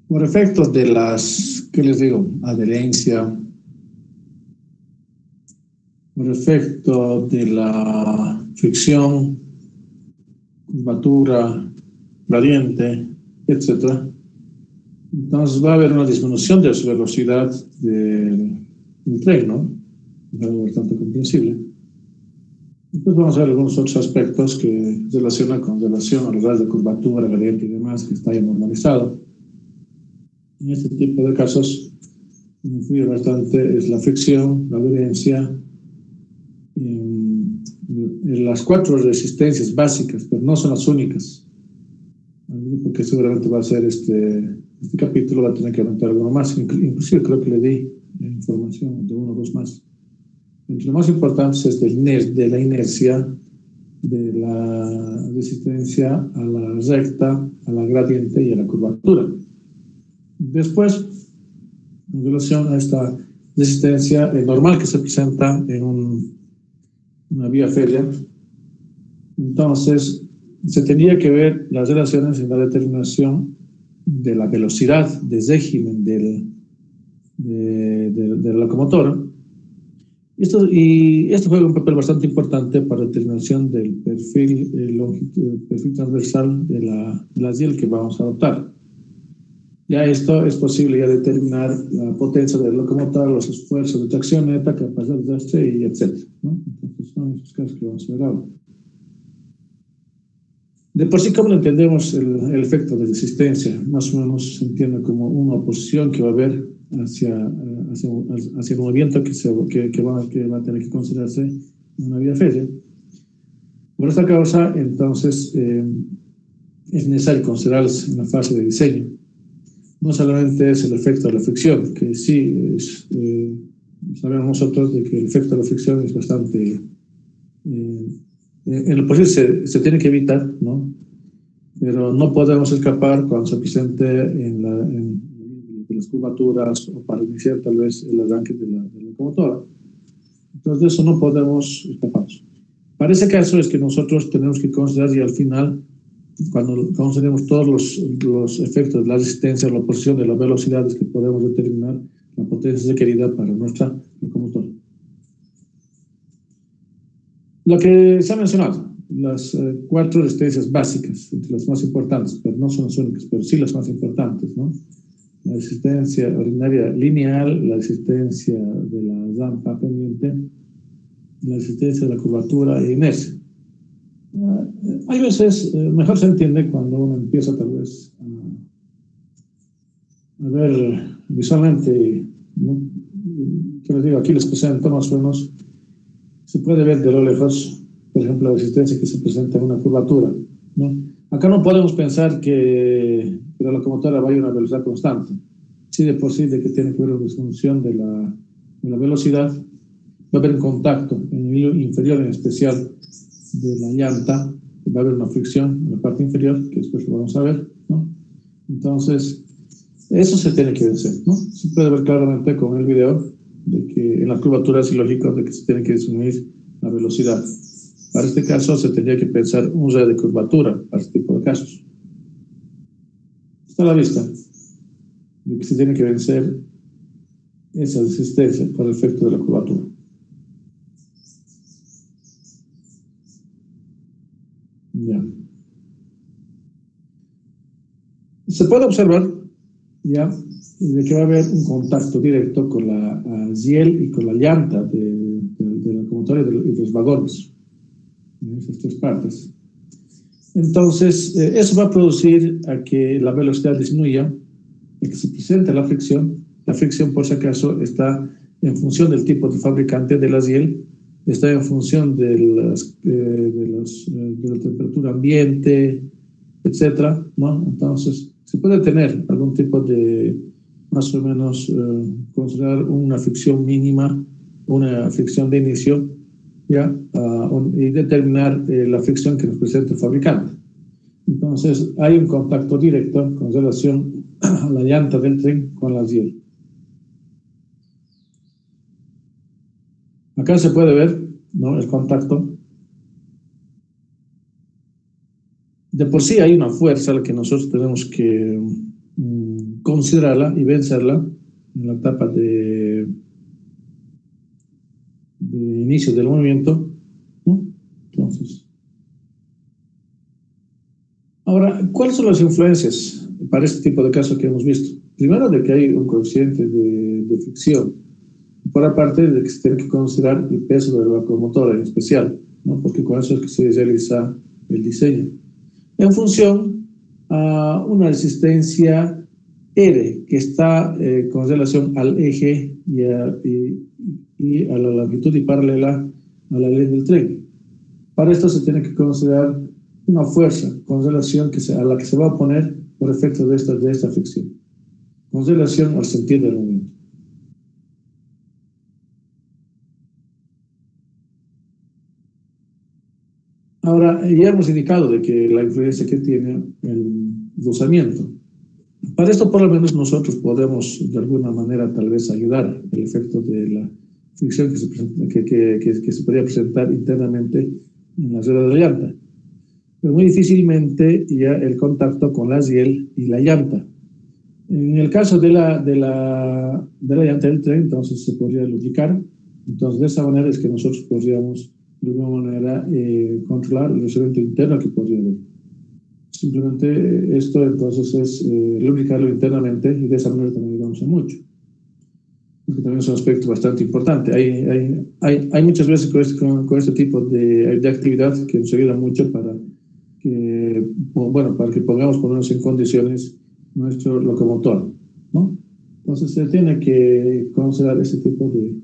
Por efectos de las, ¿qué les digo? Adherencia, por efecto de la fricción, curvatura, gradiente, etcétera. Entonces va a haber una disminución de su velocidad del tren, ¿no? Es algo bastante comprensible. Después vamos a ver algunos otros aspectos que relacionan con relación a los grados de curvatura, gradiente y demás que está ya normalizado. En este tipo de casos influye bastante es la fricción, la adherencia, las cuatro resistencias básicas, pero no son las únicas. Porque seguramente va a ser este capítulo, va a tener que aumentar alguno más. Inclusive creo que le di información de uno o dos más. Entre lo más importante es de la inercia, de la resistencia a la recta, a la gradiente y a la curvatura. Después, en relación a esta resistencia normal que se presenta en una vía férrea, entonces se tendría que ver las relaciones en la determinación de la velocidad de régimen de la locomotora. Esto juega un papel bastante importante para la determinación del perfil, perfil transversal de la riel que vamos a adoptar. Ya esto es posible ya determinar la potencia de la locomotora, los esfuerzos de tracción neta, capacidad de arrastre y etc., ¿no? Entonces son esos casos que vamos a ver ahora. De por sí, ¿cómo entendemos el efecto de resistencia? Más o menos se entiende como una oposición que va a haber hacia el movimiento que va a tener que considerarse en una vía férrea. Por esta causa, entonces, es necesario considerarlos en la fase de diseño. No solamente es el efecto de la fricción, que sí, sabemos nosotros de que el efecto de la fricción es bastante... en lo posible se tiene que evitar, ¿no? Pero no podemos escapar cuando se presente en las curvaturas o para iniciar tal vez el arranque de la locomotora. Entonces de eso no podemos escapar. Para ese caso es que nosotros tenemos que considerar y al final, cuando consideremos todos los efectos de la resistencia, la oposición de las velocidades que podemos determinar, la potencia requerida para nuestra locomotora. Lo que se ha mencionado, las cuatro resistencias básicas, entre las más importantes, pero no son las únicas, pero sí las más importantes, ¿no? La resistencia ordinaria lineal, la resistencia de la rampa pendiente, la resistencia de la curvatura e inercia. Hay veces, mejor se entiende cuando uno empieza tal vez a ver visualmente, ¿no? Que les digo, aquí les presento más o menos, se puede ver de lo lejos, por ejemplo, la resistencia que se presenta en una curvatura, ¿no? Acá no podemos pensar que la locomotora vaya a una velocidad constante. Sí, de por sí, de que tiene que haber una disminución de la velocidad, va a haber un contacto en el hilo inferior, en especial de la llanta, va a haber una fricción en la parte inferior, que después lo vamos a ver, ¿no? Entonces, eso se tiene que vencer, ¿no? Se puede ver claramente con el video de que en las curvaturas es lógico de que se tiene que disminuir la velocidad. Para este caso se tendría que pensar un radio de curvatura para este tipo de casos. Está a la vista de que se tiene que vencer esa resistencia por el efecto de la curvatura. Ya. Se puede observar ya de que va a haber un contacto directo con la riel y con la llanta de la locomotora y de los vagones, en esas tres partes. Entonces, eso va a producir a que la velocidad disminuya, a que se presente la fricción. La fricción, por si acaso, está en función del tipo de fabricante de la riel, está en función de la temperatura ambiente, etcétera, ¿no? Entonces, se puede tener algún tipo de, más o menos, considerar una fricción mínima, una fricción de inicio, ¿ya? Y determinar la fricción que nos presenta el fabricante. Entonces, hay un contacto directo con relación a la llanta del tren con la riel. Acá se puede ver, ¿no?, el contacto. De por sí hay una fuerza a la que nosotros tenemos que considerarla y vencerla en la etapa de inicio del movimiento, ¿no? Entonces, ahora, ¿cuáles son las influencias para este tipo de casos que hemos visto? Primero, de que hay un coeficiente de fricción. Por aparte de que se tiene que considerar el peso de la locomotora en especial, ¿no? Porque con eso es que se realiza el diseño. En función a una resistencia R que está con relación al eje y a la longitud y paralela a la ley del tren. Para esto se tiene que considerar una fuerza con relación a la que se va a oponer por efecto de esta fricción, con relación al sentido del movimiento. Ahora, ya hemos indicado de que la influencia que tiene el rozamiento. Para esto, por lo menos, nosotros podemos, de alguna manera, tal vez ayudar el efecto de la fricción que se podría presentar internamente en la rueda de la llanta. Pero muy difícilmente ya el contacto con la riel y la llanta. En el caso de la llanta del tren, entonces se podría lubricar. Entonces, de esa manera es que nosotros podríamos, de alguna manera, controlar el rozamiento interno que podría haber. Simplemente esto entonces es lubricarlo internamente y de esa manera también ayudamos a mucho. Porque también es un aspecto bastante importante. Hay muchas veces con este tipo de actividad que nos ayuda mucho para que pongamos por lo menos en condiciones nuestro locomotor, ¿no? Entonces se tiene que considerar ese tipo de...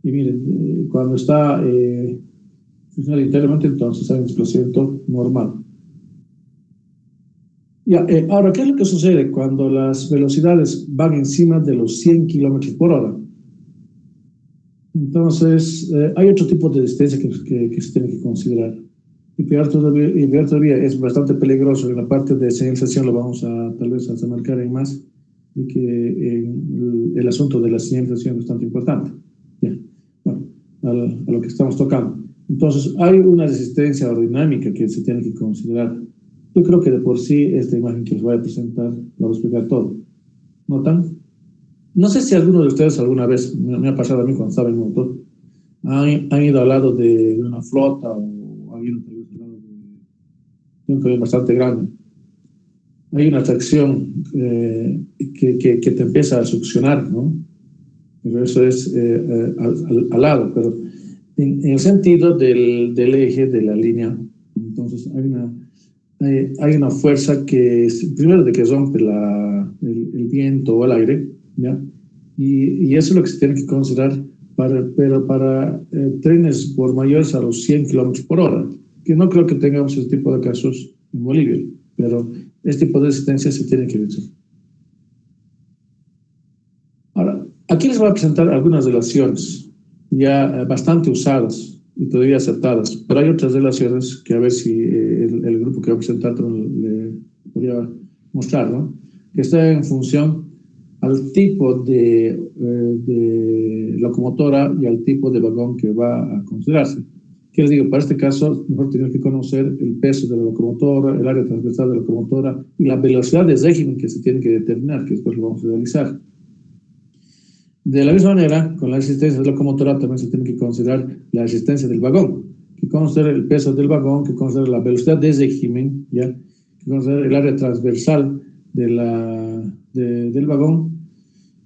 Y miren, cuando está funcionando internamente, entonces hay un desplazamiento normal. Ya, ahora, ¿qué es lo que sucede cuando las velocidades van encima de los 100 kilómetros por hora? Entonces, hay otro tipo de resistencia que se tiene que considerar. Y peor todavía es bastante peligroso. En la parte de señalización lo vamos tal vez a marcar en más, y que el asunto de la señalización es bastante importante. Ya, bueno, a lo que estamos tocando. Entonces, hay una resistencia aerodinámica que se tiene que considerar. Yo creo que de por sí esta imagen que les voy a presentar la voy a explicar todo. ¿Notan? No sé si alguno de ustedes alguna vez, me ha pasado a mí cuando estaba en motor, han ido al lado de una flota o han ido tal vez al lado de un camión bastante grande. Hay una atracción que te empieza a succionar, ¿no? Pero eso es al lado, pero en el sentido del eje de la línea. Entonces hay una fuerza que, primero, de que rompe el viento o el aire, ¿ya? Y eso es lo que se tiene que considerar pero para trenes por mayores a los 100 kilómetros por hora, que no creo que tengamos ese tipo de casos en Bolivia, pero este tipo de resistencia se tiene que vencer. Ahora, aquí les voy a presentar algunas relaciones ya bastante usadas y todavía aceptadas, pero hay otras relaciones que a ver si el grupo que va a presentar le podría mostrar, ¿no? Que está en función al tipo de locomotora y al tipo de vagón que va a considerarse. ¿Qué les digo? Para este caso, mejor tenemos que conocer el peso de la locomotora, el área transversal de la locomotora y la velocidad de régimen que se tiene que determinar, que después lo vamos a realizar. De la misma manera, con la resistencia de la locomotora también se tiene que considerar la resistencia del vagón, que considera el peso del vagón, que considera la velocidad de régimen, ¿ya? Que considera el área transversal del vagón.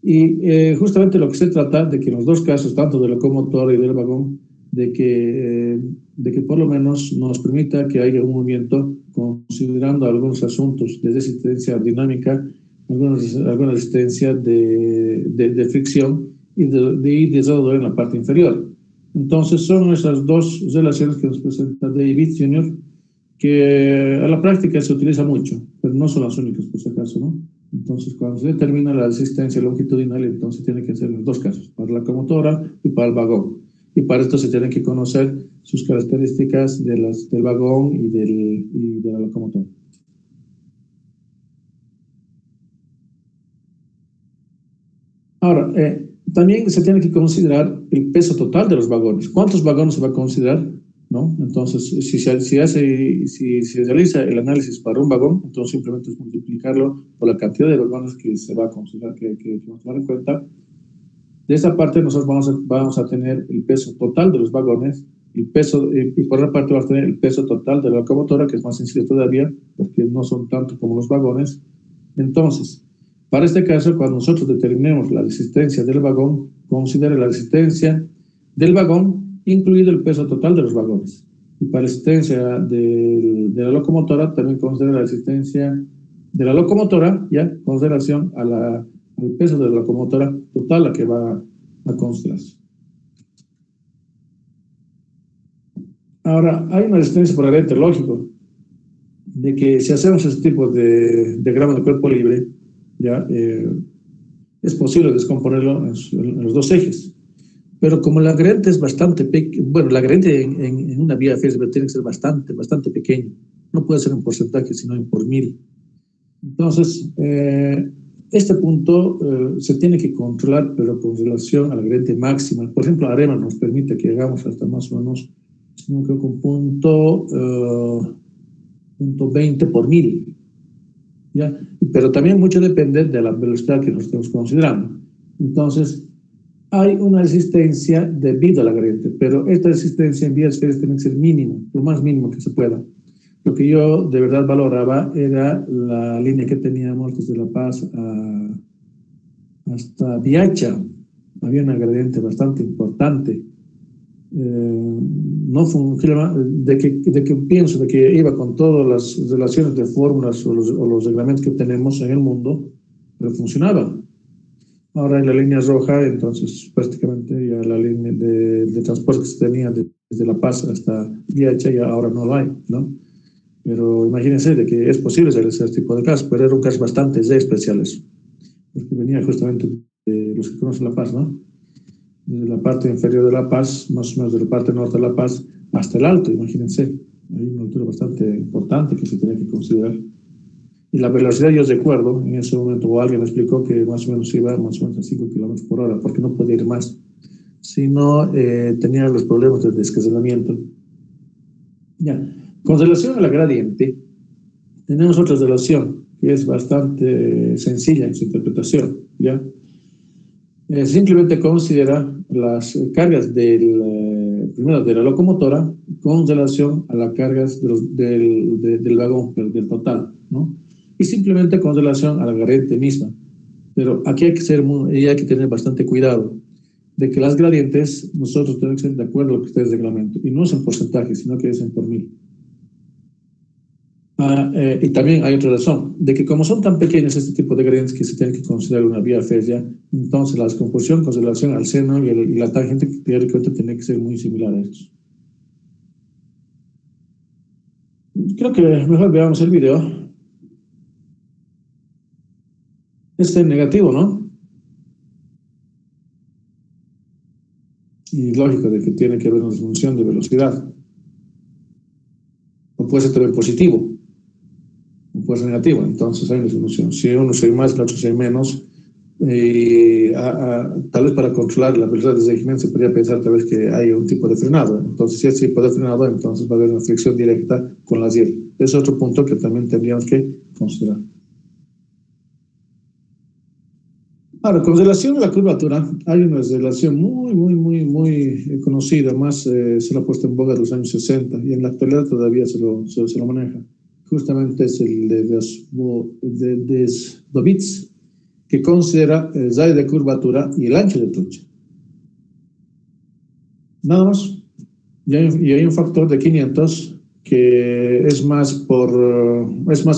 Y justamente lo que se trata de que en los dos casos, tanto de la locomotora y del vagón, de que por lo menos nos permita que haya un movimiento considerando algunos asuntos de resistencia aerodinámica, alguna resistencia de fricción y de rodeo en la parte inferior. Entonces son esas dos relaciones que nos presenta David Jr., que a la práctica se utiliza mucho, pero no son las únicas por si acaso, ¿no? Entonces, cuando se determina la resistencia longitudinal, entonces tiene que ser en los dos casos, para la locomotora y para el vagón. Y para esto se tienen que conocer sus características del vagón y de la locomotora. Ahora, también se tiene que considerar el peso total de los vagones. ¿Cuántos vagones se va a considerar? ¿no? Entonces, si se realiza el análisis para un vagón, entonces simplemente es multiplicarlo por la cantidad de vagones que se va a considerar, que vamos a tomar en cuenta. De esta parte nosotros vamos a tener el peso total de los vagones, el peso, y por otra parte vamos a tener el peso total de la locomotora, que es más sencillo todavía, porque no son tanto como los vagones. Entonces, para este caso, cuando nosotros determinemos la resistencia del vagón, considere la resistencia del vagón, incluido el peso total de los vagones. Y para la resistencia de la locomotora, también considere la resistencia de la locomotora, ya, consideración al peso de la locomotora total a que va a considerarse. Ahora, hay una resistencia por agente lógico, de que si hacemos este tipo de diagrama de cuerpo libre, ya es posible descomponerlo en los dos ejes. Pero como la gradiente es bastante pequeña, bueno, la gradiente en una vía física tiene que ser bastante pequeña. No puede ser en porcentaje, sino en por mil. Entonces, este punto se tiene que controlar, pero con relación a la gradiente máxima. Por ejemplo, AREMA nos permite que hagamos hasta más o menos, no creo que un punto 20 por mil. ¿Ya? Pero también mucho depende de la velocidad que nos estemos considerando. Entonces, hay una resistencia debido a la gradiente, pero esta resistencia en vías férreas tiene que ser mínima, lo más mínimo que se pueda. Lo que yo de verdad valoraba era la línea que teníamos desde La Paz hasta Viacha. Había una gradiente bastante importante. No funcionaba, de que pienso de que iba con todas las relaciones de fórmulas o los reglamentos que tenemos en el mundo, pero funcionaba. Ahora en la línea roja, entonces prácticamente ya la línea de transporte que se tenía desde La Paz hasta Viacha ya ahora no lo hay, ¿no? Pero imagínense de que es posible hacer ese tipo de casos, pero era un caso bastante especial eso, porque venía justamente de los que conocen La Paz, ¿no? De la parte inferior de La Paz, más o menos de la parte norte de La Paz, hasta el alto, imagínense. Hay una altura bastante importante que se tiene que considerar. Y la velocidad, yo recuerdo, en ese momento alguien me explicó que más o menos iba más o menos a 5 kilómetros por hora, porque no podía ir más. Si no, tenía los problemas de descaselamiento. Ya. Con relación a la gradiente, tenemos otra relación que es bastante sencilla en su interpretación, ¿ya? Simplemente considera las cargas primero de la locomotora con relación a las cargas del vagón, del total, ¿no? Y simplemente con relación a la gradiente misma. Pero aquí hay que tener bastante cuidado de que las gradientes nosotros tenemos que ser de acuerdo a lo que está en el reglamento. Y no es en porcentaje, sino que es en por mil. Y también hay otra razón, de que como son tan pequeños este tipo de gradientes que se tienen que considerar una vía férrea, entonces la descomposición con relación al seno y la tangente teóricamente tiene que ser muy similar a estos. Creo que mejor veamos el video. Este es negativo, ¿no? Y lógico de que tiene que haber una disminución de velocidad. O puede ser también positivo, o puede ser negativo. Entonces hay una disminución. Si uno se más, el otro se menos. Tal vez para controlar la velocidad de seguimiento se podría pensar tal vez que hay un tipo de frenado. Entonces, si es tipo de frenado, entonces va a haber una fricción directa con la riel. Es otro punto que también tendríamos que considerar. Ahora, con relación a la curvatura, hay una relación muy conocida, más se lo ha puesto en boga en los años 60 y en la actualidad todavía se lo maneja. Justamente es el de Desdovitz, que considera el radio de curvatura y el ancho de trocha. Nada más. Y hay un factor de 500 que es más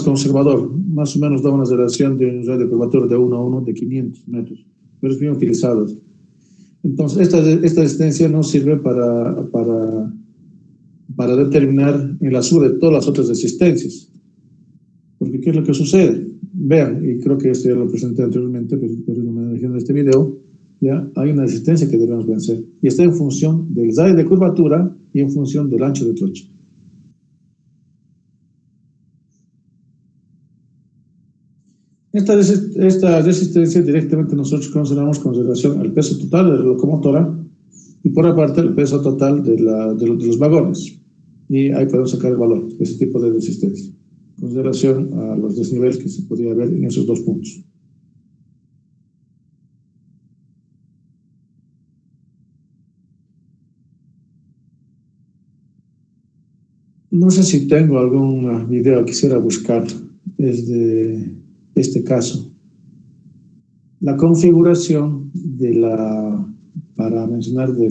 conservador, más o menos da una relación de un radio de curvatura de 1 a 1 de 500 metros, pero es bien utilizado. Entonces, esta resistencia no sirve para determinar en la suma de todas las otras resistencias. Porque ¿qué es lo que sucede? Vean, y creo que esto ya lo presenté anteriormente, pero no me dejé en este video, ya hay una resistencia que debemos vencer. Y está en función del radio de curvatura y en función del ancho de trocha. Esta resistencia directamente nosotros consideramos con relación al peso total de la locomotora y por aparte el peso total de los vagones. Y ahí podemos sacar el valor de ese tipo de resistencia, en consideración a los desniveles que se podría ver en esos dos puntos. No sé si tengo algún video que quisiera buscar desde este caso. La configuración para mencionar de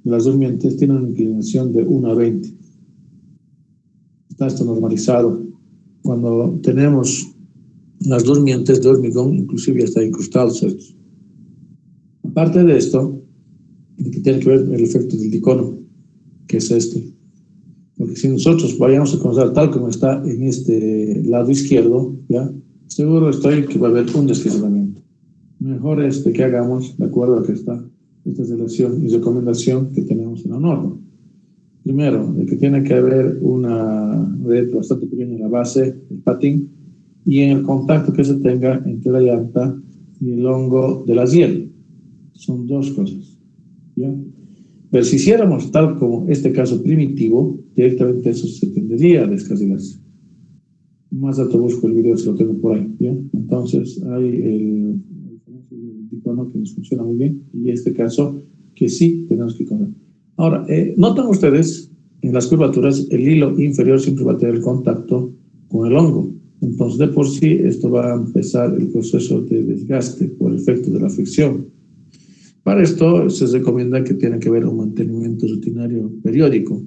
las durmientes, tiene una inclinación de 1 a 20. Está esto normalizado. Cuando tenemos las durmientes de hormigón, inclusive ya está incrustados estos. Aparte de esto, que tiene que ver el efecto del dicono, que es este. Porque si nosotros vayamos a considerar tal como está en este lado izquierdo, ¿ya? Seguro estoy que va a haber un deslizamiento. Mejor es que hagamos, de acuerdo a que está esta relación y recomendación que tenemos en la norma. Primero, de que tiene que haber una red bastante pequeña en la base del patín y en el contacto que se tenga entre la llanta y el hongo de la hiel. Son dos cosas, ¿ya? Pero si hiciéramos tal como este caso primitivo, directamente eso se tendería a descarrilarse. Más alto busco el video, se lo tengo por ahí, ¿ya? Entonces hay el dicono que nos funciona muy bien y este caso que sí tenemos que conocer. Ahora, notan ustedes, en las curvaturas, el hilo inferior siempre va a tener el contacto con el hongo. Entonces, de por sí, esto va a empezar el proceso de desgaste por efecto de la fricción. Para esto, se recomienda que tiene que haber un mantenimiento rutinario periódico.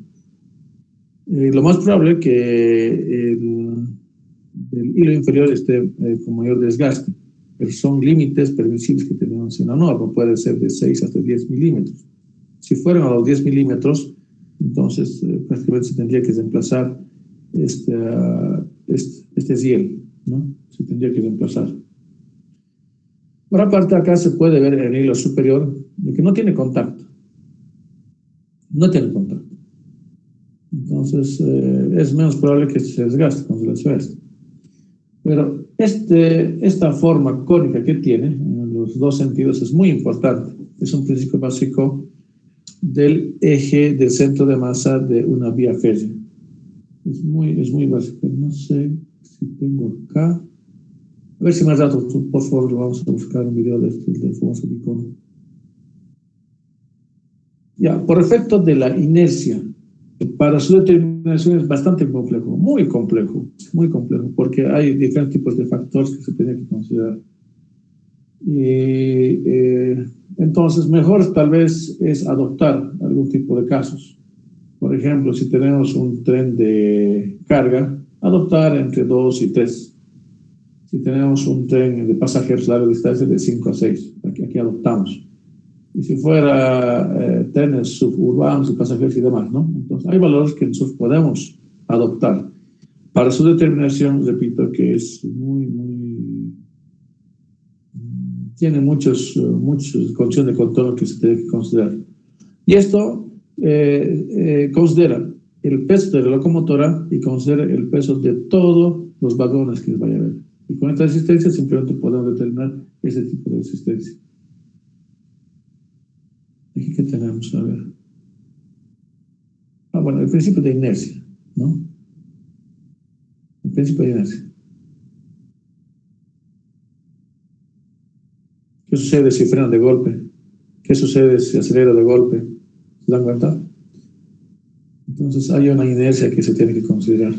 Lo más probable es que el hilo inferior esté con mayor desgaste, pero son límites permisibles que tenemos en la norma, puede ser de 6 hasta 10 milímetros. Si fueran a los 10 milímetros, entonces prácticamente se tendría que reemplazar este cielo, ¿no? Se tendría que reemplazar. Por aparte, acá se puede ver el hilo superior de que no tiene contacto. No tiene contacto. Entonces, es menos probable que se desgaste con relación a esto. Pero esta forma cónica que tiene, en los dos sentidos, es muy importante. Es un principio básico del eje del centro de masa de una vía férrea. Es muy básico. No sé si tengo acá. A ver si más rato, por favor, vamos a buscar un video del famoso dicono. Ya, por efecto de la inercia, para su determinación es bastante complejo, muy complejo, porque hay diferentes tipos de factores que se tienen que considerar. Y entonces, mejor tal vez es adoptar algún tipo de casos. Por ejemplo, si tenemos un tren de carga, adoptar entre 2 y 3. Si tenemos un tren de pasajeros a larga distancia, de 5 a 6. Aquí adoptamos. Y si fuera trenes suburbanos y pasajeros y demás, ¿no? Entonces, hay valores que nosotros podemos adoptar. Para su determinación, repito, que es tiene muchas condiciones de contorno que se tiene que considerar. Y esto considera el peso de la locomotora y considera el peso de todos los vagones que vaya a haber. Y con esta resistencia simplemente podemos determinar ese tipo de resistencia. Aquí que tenemos, a ver. Bueno, el principio de inercia, ¿no? El principio de inercia. ¿Qué sucede si frena de golpe? ¿Qué sucede si acelera de golpe? ¿Se dan cuenta? Entonces hay una inercia que se tiene que considerar.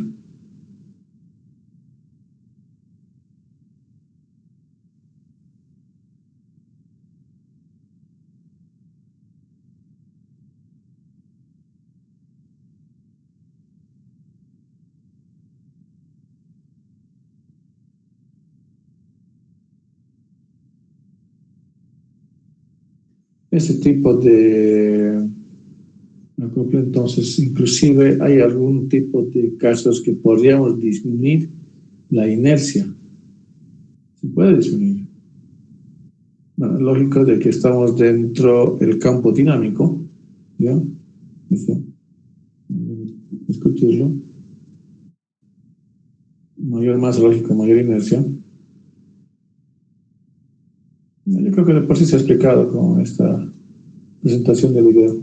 Ese tipo de acople, entonces, inclusive hay algún tipo de casos que podríamos disminuir la inercia. Se puede disminuir. Bueno, lógico de que estamos dentro del campo dinámico, ¿ya? Eso. Discutirlo. Mayor masa, lógico, mayor inercia. Yo creo que de por sí se ha explicado con esta presentación del video.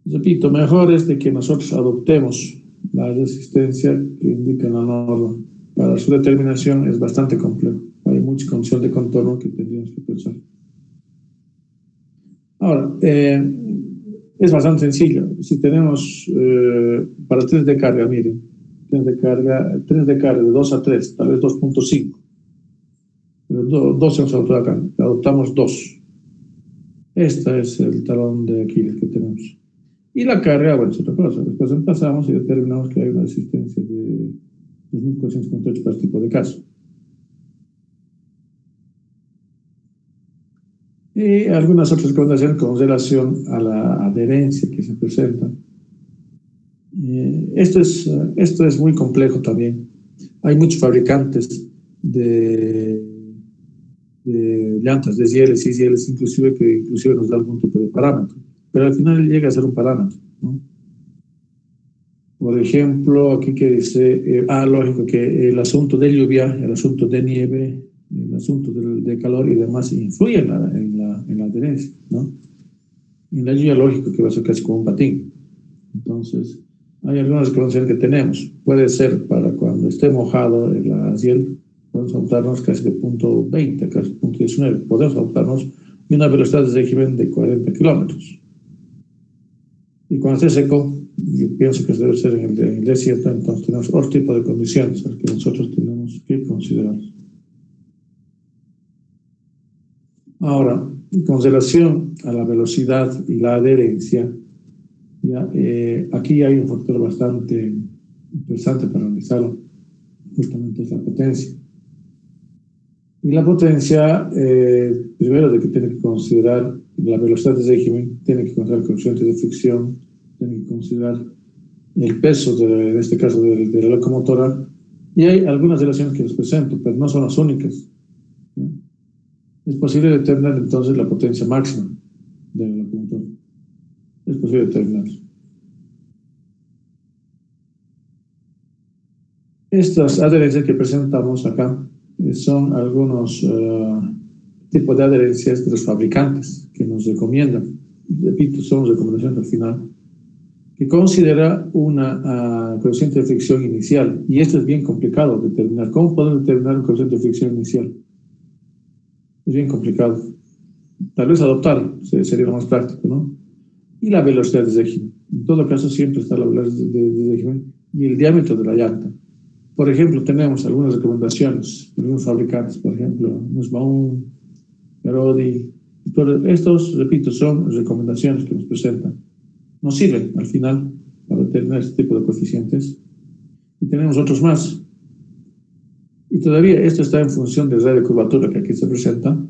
Repito, mejor es de que nosotros adoptemos la resistencia que indica la norma. Para su determinación es bastante complejo. Hay mucha condición de contorno que tendríamos que pensar. Ahora, es bastante sencillo. Si tenemos para trenes de carga, miren, trenes de carga de 2 a 3, tal vez 2.5. Pero 2 hemos adoptado acá, adoptamos 2. Este es el talón de Aquiles que tenemos. Y la carga, bueno, es otra cosa. Después empezamos y determinamos que hay una resistencia de 2.458 para este tipo de caso. Y algunas otras recomendaciones con relación a la adherencia que se presenta. Esto es muy complejo también. Hay muchos fabricantes de llantas, de rieles y rieles, inclusive nos da algún tipo de parámetro. Pero al final llega a ser un parámetro, ¿no? Por ejemplo, aquí que dice, lógico que el asunto de lluvia, el asunto de nieve, el asunto de calor y demás influye en la adherencia, ¿no? En la lluvia, lógico que va a ser casi como un patín. Entonces, hay algunas recomendaciones que tenemos. Puede ser para cuando esté mojado el riel, podemos adoptarnos casi de punto 20, casi punto 19. Podemos adoptarnos y una velocidad de régimen de 40 kilómetros. Y cuando esté seco, yo pienso que debe ser en el desierto, entonces tenemos otro tipo de condiciones que nosotros tenemos que considerar. Ahora, con relación a la velocidad y la adherencia, aquí hay un factor bastante interesante para analizarlo, justamente es la potencia. Y la potencia, primero de que tiene que considerar la velocidad de régimen, tiene que considerar el coeficiente de fricción, tiene que considerar el peso, en este caso, de la locomotora, y hay algunas relaciones que les presento, pero no son las únicas. ¿Sí? Es posible determinar entonces la potencia máxima de la locomotora. Es posible determinarlo. Estas adherencias que presentamos acá son algunos tipos de adherencias de los fabricantes que nos recomiendan. Repito, son recomendaciones al final, que considera una coeficiente de fricción inicial. Y esto es bien complicado de determinar. ¿Cómo podemos determinar un coeficiente de fricción inicial? Es bien complicado. Tal vez adoptarlo sería lo más práctico, ¿no? Y la velocidad de régimen. En todo caso, siempre está la velocidad de régimen y el diámetro de la llanta. Por ejemplo, tenemos algunas recomendaciones de algunos fabricantes, por ejemplo, Nussbaum, Parodi. Estos, repito, son recomendaciones que nos presentan. Nos sirven al final para determinar este tipo de coeficientes. Y tenemos otros más. Y todavía esto está en función del radio de curvatura que aquí se presenta.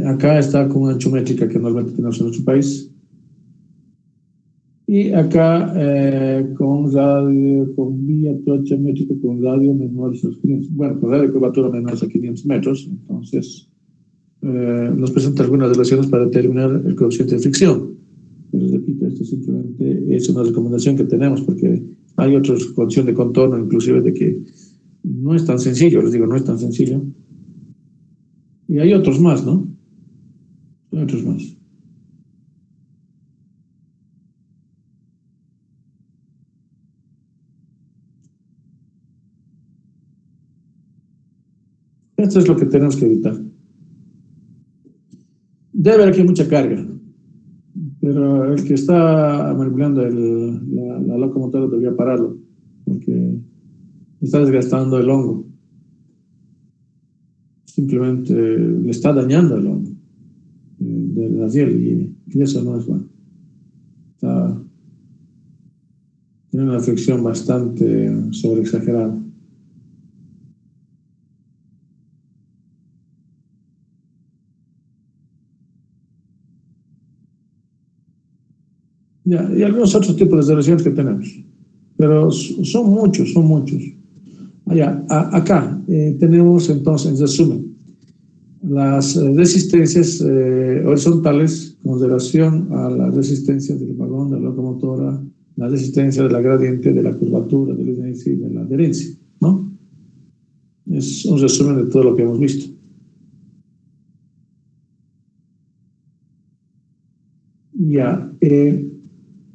Acá está con una anchométrica que normalmente tenemos en nuestro país. Y acá con radio, con vía trocha métrica, con radio menores a los 500. Bueno, con radio de curvatura menores a 500 metros. Entonces, nos presenta algunas relaciones para determinar el coeficiente de fricción. Pero repito, esto simplemente es una recomendación que tenemos porque hay otras condiciones de contorno, inclusive de que no es tan sencillo, les digo, no es tan sencillo. Y hay otros más, ¿no? Hay otros más. Esto es lo que tenemos que evitar. Debe haber aquí mucha carga, pero el que está manipulando la locomotora debería pararlo, porque está desgastando el hongo. Simplemente le está dañando el hongo de la riel y eso no es bueno. Tiene una fricción bastante sobreexagerada. Ya, y algunos otros tipos de relaciones que tenemos, pero son muchos. Acá tenemos entonces, en resumen, las resistencias horizontales con relación a la resistencia del vagón, de la locomotora, la resistencia de la gradiente, de la curvatura, de la inercia y de la adherencia, ¿no? Es un resumen de todo lo que hemos visto. Ya,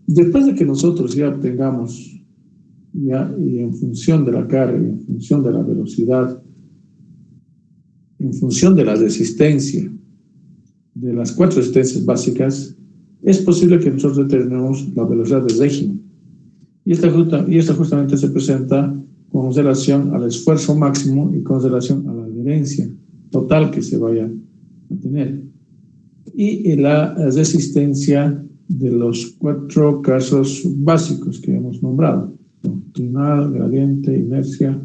después de que nosotros ya obtengamos, ya, y en función de la carga, en función de la velocidad, en función de la resistencia, de las 4 resistencias básicas, es posible que nosotros determinemos la velocidad del régimen. Y esta justamente se presenta con relación al esfuerzo máximo y con relación a la adherencia total que se vaya a tener. Y la resistencia de los 4 casos básicos que hemos nombrado: longitudinal, gradiente, inercia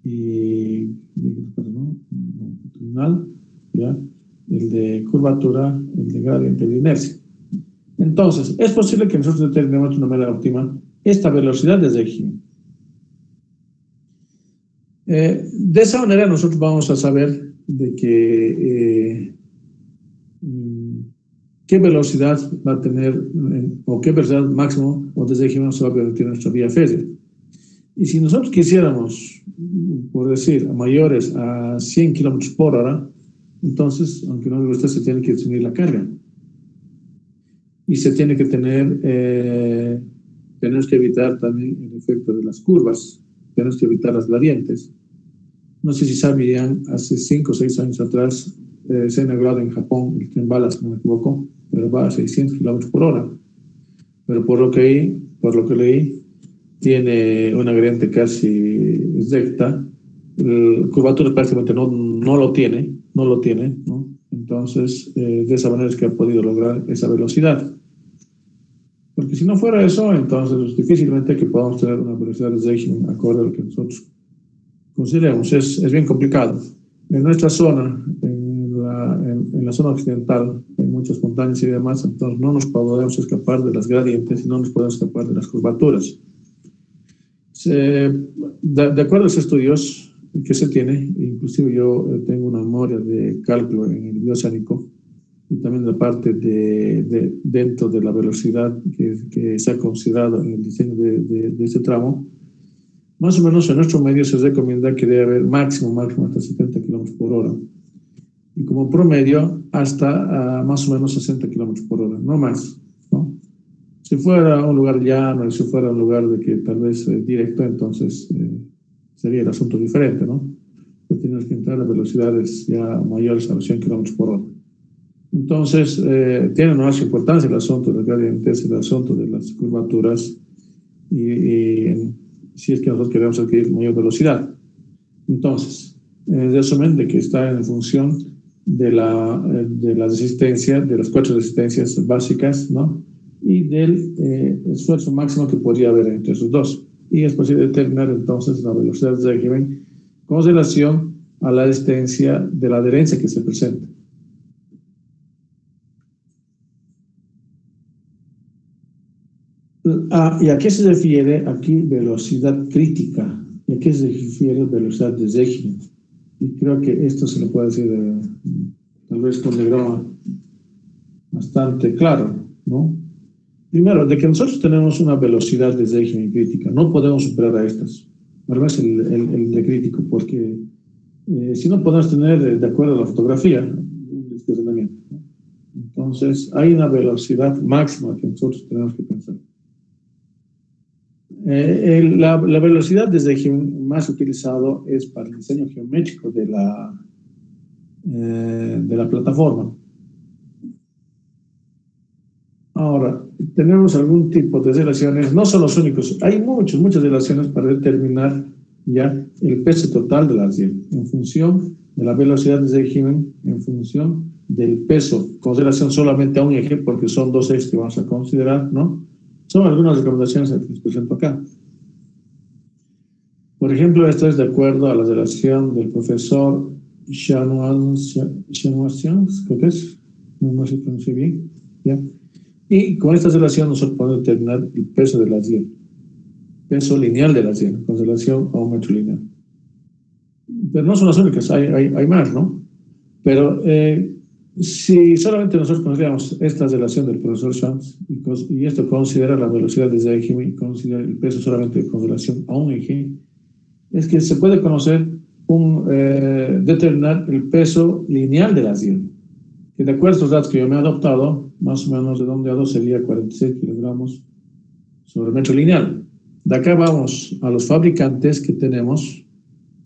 y longitudinal, ¿ya? El de curvatura, el de gradiente de inercia. Entonces, es posible que nosotros determinemos de una manera óptima esta velocidad de régimen. De esa manera nosotros vamos a saber de que qué velocidad va a tener o qué velocidad máximo o de régimen se va a permitir nuestra vía férrea. Y si nosotros quisiéramos, por decir, mayores a 100 kilómetros por hora, entonces, aunque no me guste, se tiene que definir la carga. Y se tiene que tenemos que evitar también el efecto de las curvas, tenemos que evitar las gradientes. No sé si sabían, hace 5 o 6 años atrás se ha inaugurado en Japón el tren bala, si no me equivoco, pero va a 600 kilómetros por hora. Pero por lo que leí, tiene una gradiente casi recta, curvatura prácticamente no lo tiene, ¿no? Entonces, de esa manera es que ha podido lograr esa velocidad. Porque si no fuera eso, entonces difícilmente que podamos tener una velocidad de régimen acorde a lo que nosotros consideramos. Es bien complicado. En nuestra zona, en la zona occidental, hay muchas montañas y demás, entonces no nos podemos escapar de las gradientes y no nos podemos escapar de las curvaturas. De acuerdo a los estudios que se tiene, inclusive yo tengo una memoria de cálculo en el bioceánico y también la parte dentro de la velocidad que se ha considerado en el diseño de este tramo. Más o menos en nuestro medio se recomienda que debe haber máximo hasta 70 kilómetros por hora. Y como promedio hasta más o menos 60 kilómetros por hora, no más, ¿no? Si fuera un lugar llano, si fuera un lugar de que tal vez directo, entonces sería el asunto diferente, ¿no? Pero tenemos que entrar a velocidades ya mayores a los 100 kilómetros por hora. Entonces, tiene más importancia el asunto de las gradientes, el asunto de las curvaturas y si es que nosotros queremos adquirir mayor velocidad. Entonces, resumen de que está en función de la resistencia, de las 4 resistencias básicas, ¿no? Y del esfuerzo máximo que podría haber entre esos dos. Y es posible determinar entonces la velocidad de régimen con relación a la resistencia de la adherencia que se presenta. ¿Y a qué se refiere aquí velocidad crítica? ¿Y a qué se refiere velocidad de régimen? Y creo que esto se lo puede decir tal vez con diagrama bastante claro, ¿no? Primero, de que nosotros tenemos una velocidad de régimen crítica, no podemos superar a estas. Al menos el de crítico, porque si no podemos tener, de acuerdo a la fotografía, un desplazamiento, ¿no? Entonces, hay una velocidad máxima que nosotros tenemos que pensar. La velocidad de régimen más utilizado es para el diseño geométrico de la plataforma. Ahora, tenemos algún tipo de relaciones, no son los únicos, hay muchas relaciones para determinar ya el peso total de la riel en función de la velocidad de régimen, en función del peso, con relación solamente a un eje, porque son 2 ejes que vamos a considerar, ¿no? Son algunas recomendaciones que les presento acá. Por ejemplo, esto es de acuerdo a la relación del profesor Chanoisian, creo que es, no se pronuncia bien, ¿ya? Y con esta relación nosotros podemos determinar el peso de la riel, peso lineal de la riel, con relación a un metro lineal. Pero no son las únicas, hay más, ¿no? Pero si solamente nosotros consideramos esta relación del profesor Chans y esto considera la velocidad de régimen y considera el peso solamente con relación a un eje, es que se puede conocer determinar el peso lineal de la riel, que de acuerdo a estos datos que yo me he adoptado, más o menos redondeado sería 46 kilogramos sobre metro lineal. De acá vamos a los fabricantes que tenemos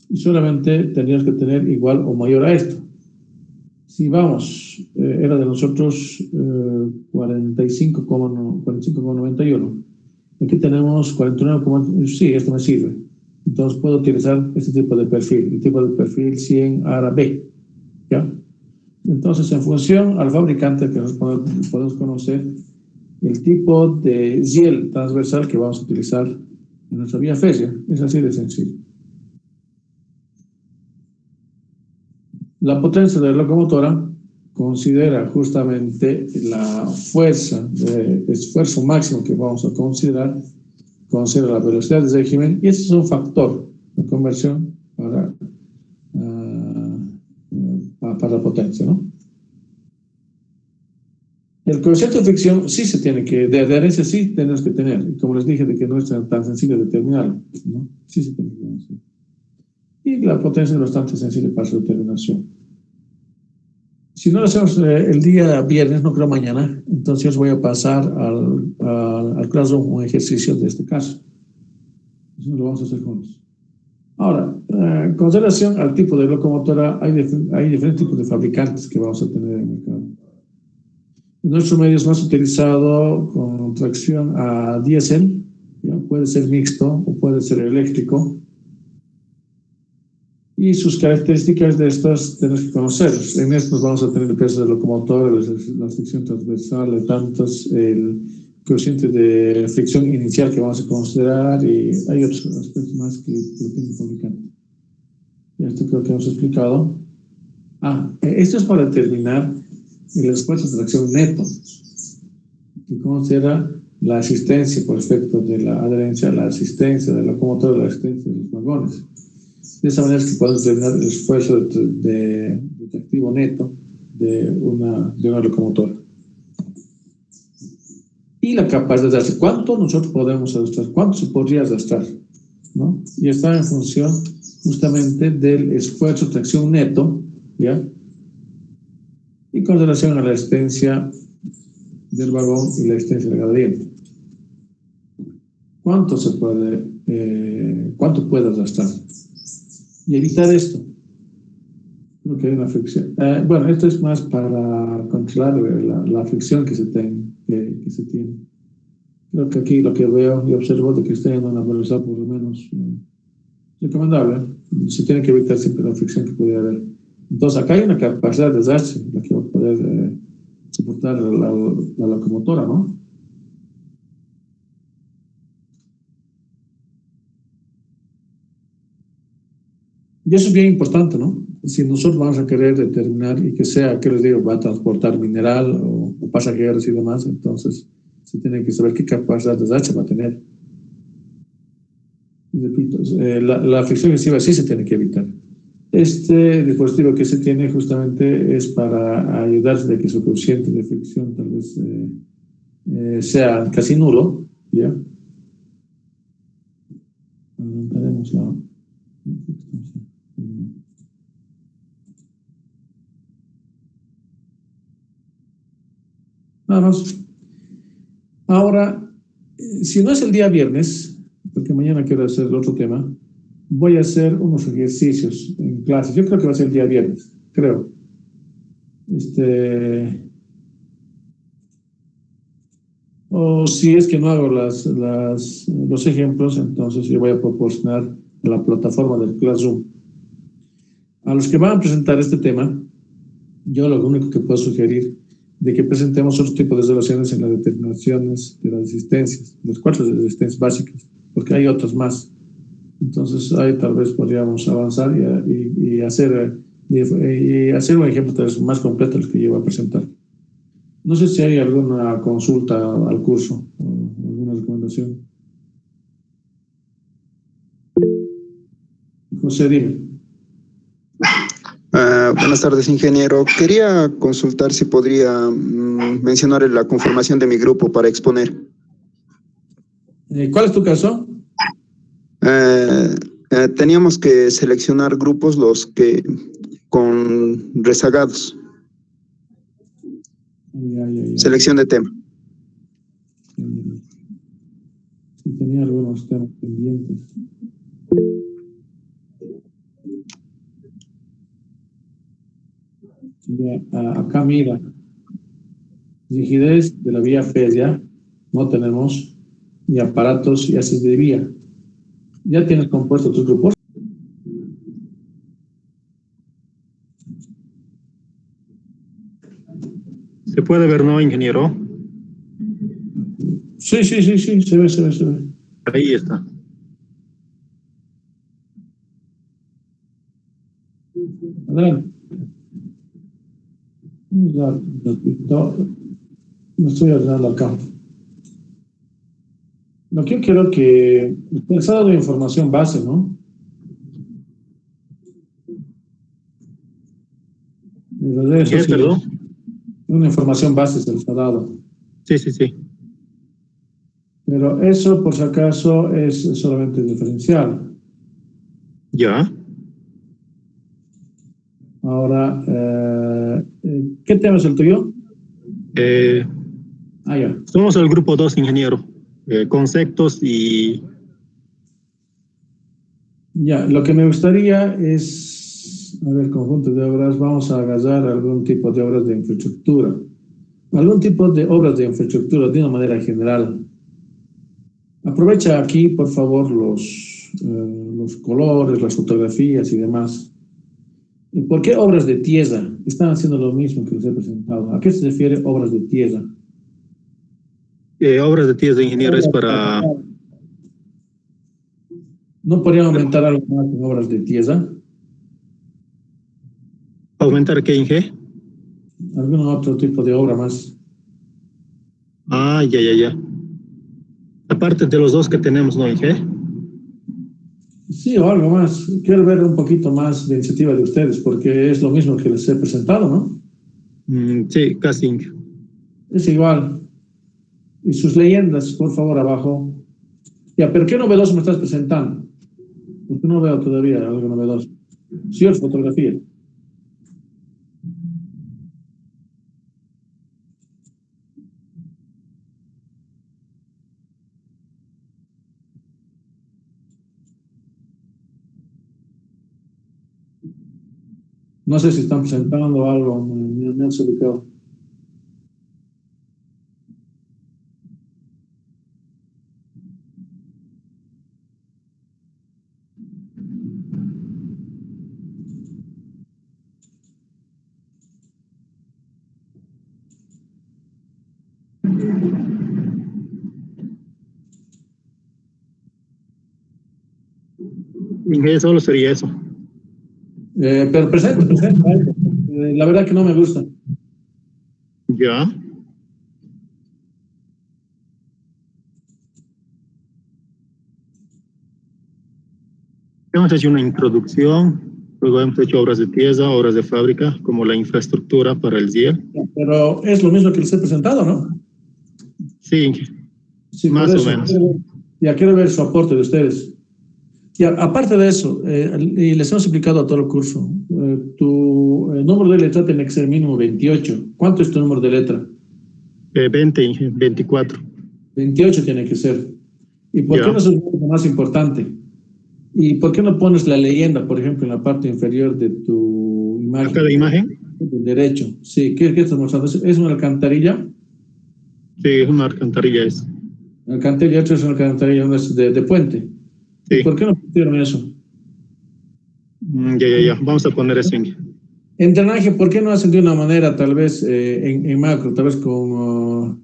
y solamente tendríamos que tener igual o mayor a esto. Si vamos, era de nosotros 45,91. Aquí tenemos 49, sí, esto me sirve. Entonces puedo utilizar este tipo de perfil, el tipo de perfil 100 ARA B. ¿Ya? Entonces, en función al fabricante que nos podemos conocer el tipo de ziel transversal que vamos a utilizar en nuestra vía férrea. Es así de sencillo. La potencia de la locomotora considera justamente la fuerza de esfuerzo máximo que vamos a considera la velocidad de régimen, y ese es un factor de conversión para la potencia, ¿no? El coeficiente de fricción sí se tiene que, de adherencia sí tenemos que tener, y como les dije, de que no es tan sencillo determinarlo, ¿no? Sí se tiene que conocer. Y la potencia es bastante sensible para su determinación. Si no lo hacemos el día viernes, no creo mañana, entonces voy a pasar al Classroom un ejercicio de este caso. Eso lo vamos a hacer juntos. Ahora, con relación al tipo de locomotora, hay diferentes tipos de fabricantes que vamos a tener en el mercado. En nuestro medio es más utilizado con tracción a diésel, ¿ya? Puede ser mixto o puede ser eléctrico. Y sus características de estas tenemos que conocer. En estos vamos a tener el peso del locomotor, la fricción transversal, de tantos, el coeficiente de fricción inicial que vamos a considerar, y hay otros aspectos más que lo tiene el fabricante. Y esto creo que hemos explicado. Esto es para determinar el esfuerzo de tracción neto, que considera la asistencia por efecto de la adherencia, la asistencia del locomotor, la asistencia de los vagones. De esa manera es que podemos determinar el esfuerzo de tractivo neto de una locomotora. Y la capacidad de arrastrar. ¿Cuánto nosotros podemos arrastrar? ¿Cuánto se podría arrastrar? ¿No? Y está en función justamente del esfuerzo de tracción neto, ¿ya? Y con relación a la existencia del vagón y la existencia del gradiente. ¿Cuánto puede arrastrar? Y evitar esto. Creo que hay una fricción. Bueno, esto es más para controlar la fricción que se tiene. Creo que aquí lo que veo y observo de que estén en una velocidad por lo menos recomendable. Se tiene que evitar siempre la fricción que puede haber. Entonces, acá hay una capacidad de desastre, la que va a poder soportar la locomotora, ¿no? Y eso es bien importante, ¿no? Si nosotros vamos a querer determinar y que sea, ¿qué les digo? Va a transportar mineral o pasajeros y demás, entonces se tiene que saber qué capacidad de desastre va a tener. Y repito, la fricción excesiva sí se tiene que evitar. Este dispositivo que se tiene justamente es para ayudar de que su coeficiente de fricción tal vez sea casi nulo, ¿ya? Aumentaremos la... Nada más. Ahora, si no es el día viernes, porque mañana quiero hacer el otro tema, voy a hacer unos ejercicios en clase. Yo creo que va a ser el día viernes, creo. O si es que no hago los ejemplos, entonces yo voy a proporcionar la plataforma del Classroom. A los que van a presentar este tema, yo lo único que puedo sugerir de que presentemos otro tipo de relaciones en las determinaciones de las resistencias, las 4 resistencias básicas, porque hay otras más. Entonces ahí tal vez podríamos avanzar y hacer un ejemplo tal vez más completo del que yo voy a presentar. No sé si hay alguna consulta al curso o alguna recomendación. José, dime. Buenas tardes, ingeniero. Quería consultar si podría mencionar la conformación de mi grupo para exponer. ¿Cuál es tu caso? Teníamos que seleccionar grupos los que con rezagados. Selección de tema. Sí, tenía algunos temas pendientes. Ya, acá mira, rigidez de la vía férrea, no tenemos, y aparatos y haces de vía. ¿Ya tienes compuesto tus grupos? Se puede ver, ¿no, ingeniero? Sí, se ve. Ahí está. Adelante. No estoy ordenando acá. Lo que yo quiero que usted ha dado información base, ¿no? ¿Qué, perdón? Una información base se les ha dado. Sí. Pero eso, por si acaso, es solamente diferencial. Ya. Ahora, ¿qué tema es el tuyo? Ya. Somos el grupo 2, ingeniero. Conceptos y... Ya, lo que me gustaría es, a ver, conjunto de obras, vamos a agarrar algún tipo de obras de infraestructura. Algún tipo de obras de infraestructura de una manera general. Aprovecha aquí, por favor, los colores, las fotografías y demás. ¿Por qué obras de tierra? Están haciendo lo mismo que les he presentado. ¿A qué se refiere obras de tierra? Obras de tierra, ingeniero, es para... ¿No podrían aumentar algo más en obras de tierra? ¿Aumentar qué, Inge? ¿Algún otro tipo de obra más? Ya. Aparte de los dos que tenemos, ¿no, Inge? Sí, o algo más. Quiero ver un poquito más de iniciativa de ustedes, porque es lo mismo que les he presentado, ¿no? Sí, casi, Inge. Es igual. Y sus leyendas, por favor, abajo. Ya, pero ¿qué novedoso me estás presentando? Porque no veo todavía algo novedoso. Sí, es fotografía. No sé si están presentando algo, me han ubicado. Inge, solo sería eso. Pero presente algo. La verdad que no me gusta. Ya. Hemos hecho una introducción, luego hemos hecho obras de tierra, obras de fábrica, como la infraestructura para el CIEL. Pero es lo mismo que les he presentado, ¿no? Sí, Sí, más o menos. Ya quiero ver su aporte de ustedes. Y aparte de eso, y les hemos explicado a todo el curso, tu número de letra tiene que ser mínimo 28. ¿Cuánto es tu número de letra? 20, 24. 28 tiene que ser. ¿Y por qué no es lo más importante? ¿Y por qué no pones la leyenda, por ejemplo, en la parte inferior de tu imagen? ¿Acá la imagen? Del derecho. Sí, ¿qué estás mostrando? ¿Es una alcantarilla? Sí, es una alcantarilla eso. Alcantarilla, otra es una alcantarilla de puente. Sí. ¿Y por qué no pusieron eso? Ya. Vamos a poner eso en drenaje. ¿Por qué no hacen de una manera, tal vez en macro, tal vez con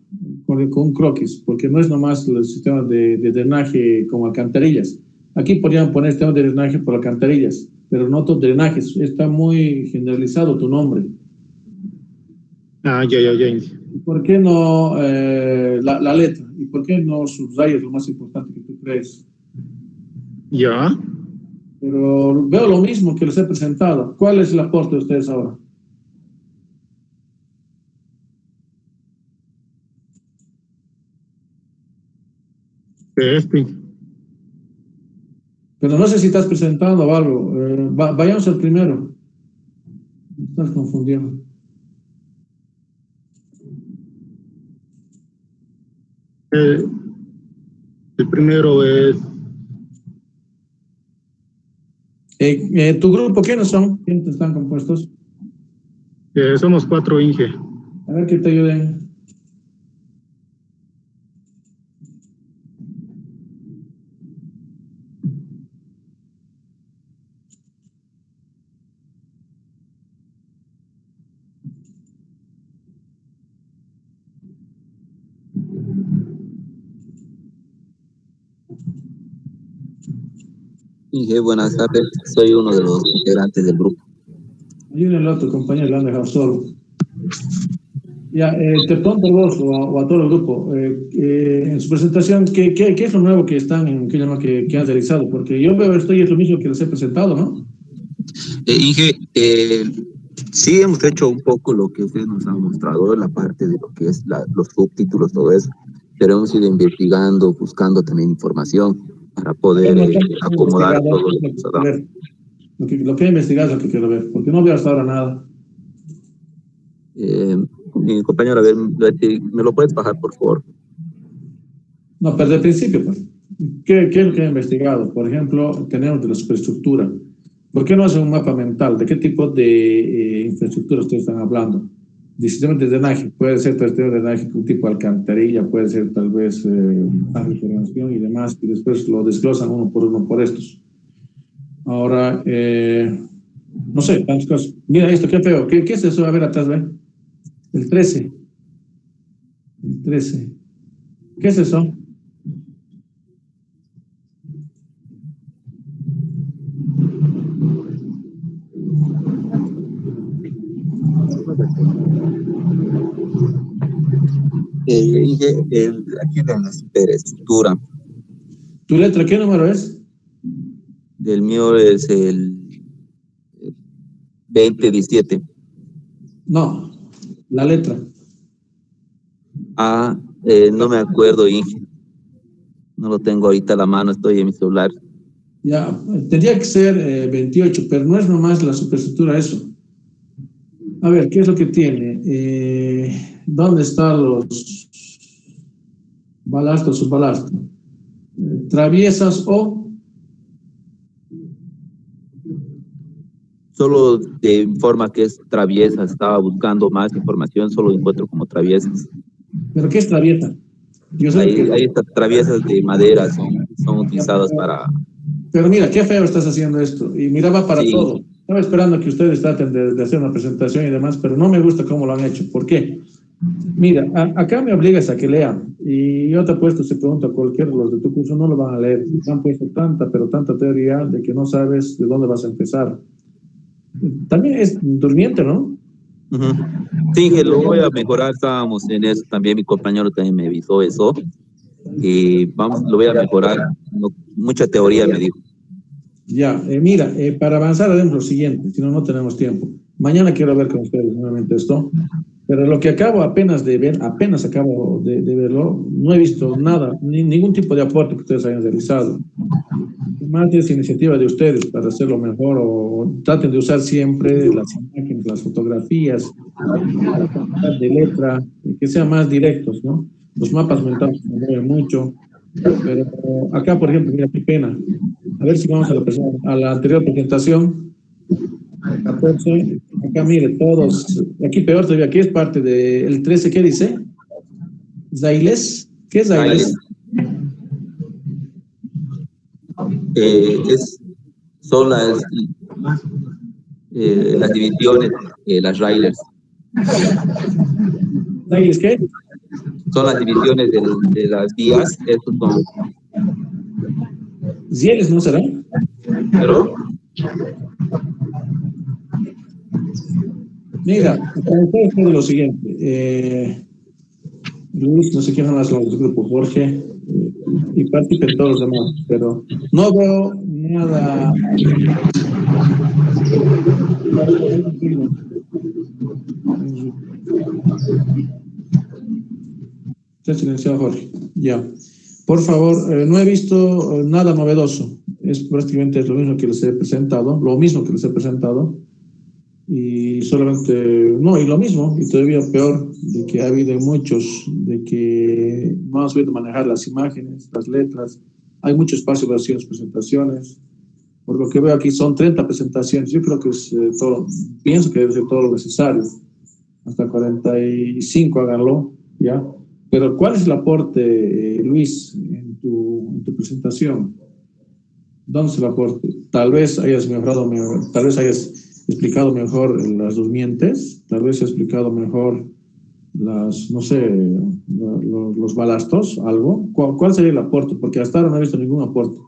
un croquis? Porque no es nomás los sistemas de drenaje como alcantarillas. Aquí podrían poner sistemas de drenaje por alcantarillas, pero no todos drenajes. Está muy generalizado tu nombre. Ya. ¿Por qué no la letra? ¿Y por qué no subrayas lo más importante que tú crees? Ya. Pero veo lo mismo que les he presentado. ¿Cuál es el aporte de ustedes ahora? Pero no sé si estás presentando o algo. Vayamos al primero. Me estás confundiendo. El primero es... ¿Tu grupo quiénes son? ¿Quiénes están compuestos? somos 4, Inge. A ver que te ayuden. Inge, buenas tardes. Soy uno de los integrantes del grupo. Ayúdenlo a tu compañero, lo han dejado solo. Ya, te pregunto a vos o a todo el grupo, en su presentación, ¿qué es lo nuevo que están, que han realizado? Porque yo veo esto y es lo mismo que les he presentado, ¿no? Inge, sí hemos hecho un poco lo que usted nos ha mostrado, la parte de lo que es los subtítulos, todo eso, pero hemos ido investigando, buscando también información para poder acomodar todo lo que nos ha dado. Lo que he investigado es lo que quiero ver, porque no veo hasta ahora nada. Mi compañero, a ver, ¿me lo puedes bajar, por favor? No, pero de principio, pues. ¿Qué es lo que he investigado? Por ejemplo, tenemos de la superestructura. ¿Por qué no hacen un mapa mental? ¿De qué tipo de infraestructura ustedes están hablando? De sistemas de drenaje. Puede ser sistema de drenaje con tipo alcantarilla, puede ser tal vez refrigeración y demás, y después lo desglosan uno por estos. Ahora, no sé, tantas cosas. Mira esto, qué feo. ¿Qué es eso? A ver, atrás, ve. El 13. El 13. ¿Qué es eso? Aquí en la superestructura. ¿Tu letra qué número es? Del mío es el 2017. No, la letra. No me acuerdo, Inge. No lo tengo ahorita a la mano, estoy en mi celular. Ya, tendría que ser 28, pero no es nomás la superestructura eso. A ver, ¿qué es lo que tiene? ¿Dónde están los balastos, subbalastos? ¿Traviesas o? Solo te informa que es traviesa. Estaba buscando más información, solo encuentro como traviesas. ¿Pero qué es traviesa? Yo sé Ahí estas traviesas de madera son utilizadas para... Pero mira, qué feo estás haciendo esto. Y mira, va para sí. todo. Estaba esperando que ustedes traten de hacer una presentación y demás, pero no me gusta cómo lo han hecho. ¿Por qué? Mira, acá me obligas a que lean. Y yo te apuesto, si pregunto a cualquiera de los de tu curso, no lo van a leer. Te han puesto tanta teoría de que no sabes de dónde vas a empezar. También es durmiente, ¿no? Sí, que lo voy a mejorar. Estábamos en eso también. Mi compañero también me avisó eso. Y lo voy a mejorar. No, mucha teoría me dijo. Ya, mira, para avanzar haremos lo siguiente, si no, no tenemos tiempo. Mañana quiero ver con ustedes nuevamente esto, pero lo que acabo apenas de ver, acabo de verlo, no he visto nada, ningún tipo de aporte que ustedes hayan realizado. Más es iniciativa de ustedes para hacerlo mejor, o traten de usar siempre las imágenes, las fotografías, de letra, que sean más directos, ¿no? Los mapas mentales se mueven mucho, pero acá, por ejemplo, mira, qué pena. A ver si vamos a la anterior presentación. 14. Acá, mire, todos. Aquí peor todavía. Aquí es parte del 13. ¿Qué dice? ¿Zailes? ¿Qué es Zailes? Son las divisiones, las railers. ¿Zailes qué? Son las divisiones de las vías. Estos son... ¿Zieles no será? ¿Pero? Mira, para ustedes es lo siguiente. Luis, no sé quién más los del grupo, Jorge, y participen todos los demás, pero no veo nada. Está silenciado, Jorge. Ya. Por favor, no he visto nada novedoso. Es prácticamente lo mismo que les he presentado, Y solamente, no, y lo mismo, y todavía peor, de que ha habido muchos, de que no han sabido manejar las imágenes, las letras, hay mucho espacio para hacer las presentaciones. Por lo que veo aquí son 30 presentaciones, yo creo que es todo, pienso que debe ser todo lo necesario, hasta 45 háganlo, ¿ya? Pero ¿cuál es el aporte, Luis, en tu presentación? ¿Dónde es el aporte? Tal vez hayas mejorado, tal vez hayas explicado mejor las durmientes, tal vez hayas explicado mejor las, no sé, los balastos, algo. ¿Cuál sería el aporte? Porque hasta ahora no he visto ningún aporte.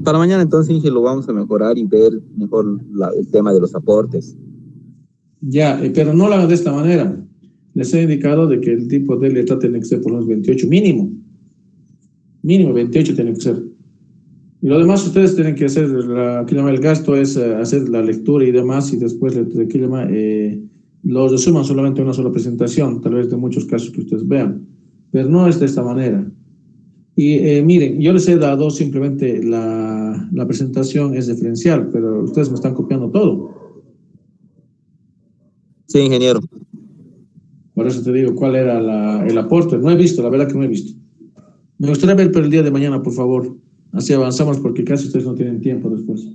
Para mañana entonces, Inge, lo vamos a mejorar y ver mejor el tema de los aportes. Ya, pero no lo hagan de esta manera. Les he indicado de que el tipo de letra tiene que ser por unos 28, mínimo. Mínimo 28 tiene que ser. Y lo demás ustedes tienen que hacer, el gasto es hacer la lectura y demás, y después los resuman solamente una sola presentación, tal vez de muchos casos que ustedes vean. Pero no es de esta manera. Y miren, yo les he dado simplemente la presentación es diferencial, pero ustedes me están copiando todo. Sí, ingeniero. Por eso te digo, ¿cuál era el aporte? No he visto, la verdad que no he visto. Me gustaría ver por el día de mañana, por favor. Así avanzamos, porque casi ustedes no tienen tiempo después.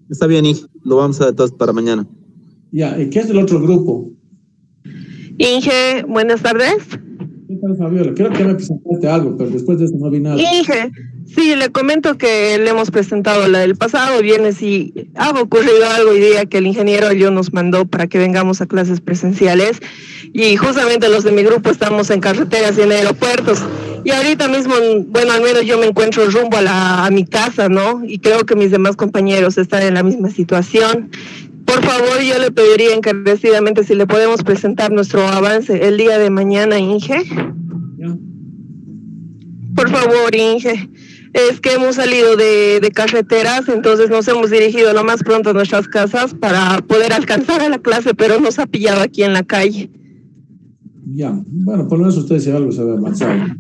Está bien, Inge. Lo vamos a entonces para mañana. Ya, ¿y qué es del otro grupo? Inge, buenas tardes. ¿Qué tal, Fabiola? Creo que me presentaste algo, pero después de eso no vi nada. Inge, sí, le comento que le hemos presentado la del pasado viernes y ha ocurrido algo hoy día que el ingeniero yo nos mandó para que vengamos a clases presenciales y justamente los de mi grupo estamos en carreteras y en aeropuertos y ahorita mismo, bueno, al menos yo me encuentro rumbo a mi casa, ¿no? Y creo que mis demás compañeros están en la misma situación. Por favor, yo le pediría encarecidamente si le podemos presentar nuestro avance el día de mañana, Inge. ¿Ya? Por favor, Inge. Es que hemos salido de carreteras, entonces nos hemos dirigido lo más pronto a nuestras casas para poder alcanzar a la clase, pero nos ha pillado aquí en la calle. Ya, bueno, por lo menos ustedes ya algo se ve avanzado.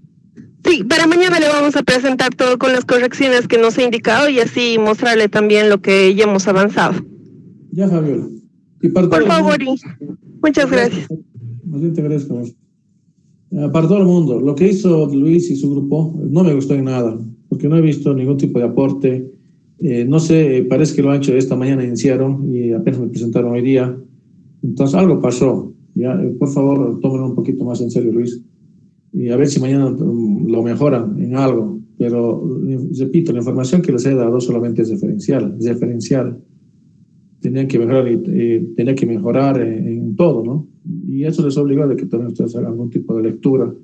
Sí, para mañana le vamos a presentar todo con las correcciones que nos ha indicado y así mostrarle también lo que ya hemos avanzado. Ya, Fabiola. Y para Por todo favor, el mundo, muchas gracias. más bien te agradezco. Para todo el mundo, lo que hizo Luis y su grupo no me gustó en nada, porque no he visto ningún tipo de aporte. No sé, parece que lo han hecho esta mañana, iniciaron y apenas me presentaron hoy día. Entonces algo pasó. Ya, por favor, tómenlo un poquito más en serio, Luis. Y a ver si mañana lo mejoran en algo. Pero, repito, la información que les he dado solamente es diferencial. Tenían que mejorar tenían que mejorar en todo, ¿no? Y eso les obligó a que también ustedes hagan algún tipo de lectura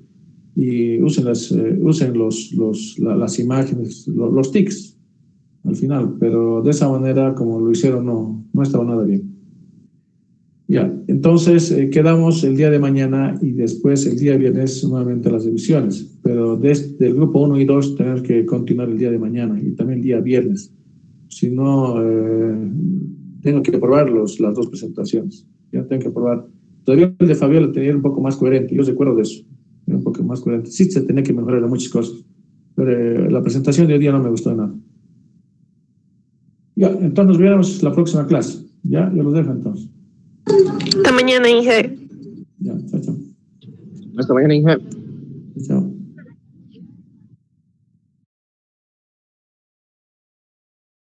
y usen las imágenes, los tics al final, pero de esa manera como lo hicieron no estaba nada bien. Ya, entonces quedamos el día de mañana y después el día viernes nuevamente las revisiones, pero del grupo 1 y 2 tenemos que continuar el día de mañana y también el día viernes. Si no, tengo que probar las dos presentaciones. Ya tengo que probar. Todavía el de Fabiola tenía un poco más coherente, yo recuerdo de eso. Era un poco más coherente. Sí, se tenía que mejorar en muchas cosas, pero la presentación de hoy día no me gustó nada. Ya, entonces nos vemos la próxima clase. Ya, yo los dejo entonces. Hasta mañana, Inge. Ya, chao. Hasta mañana, Inge. Chao.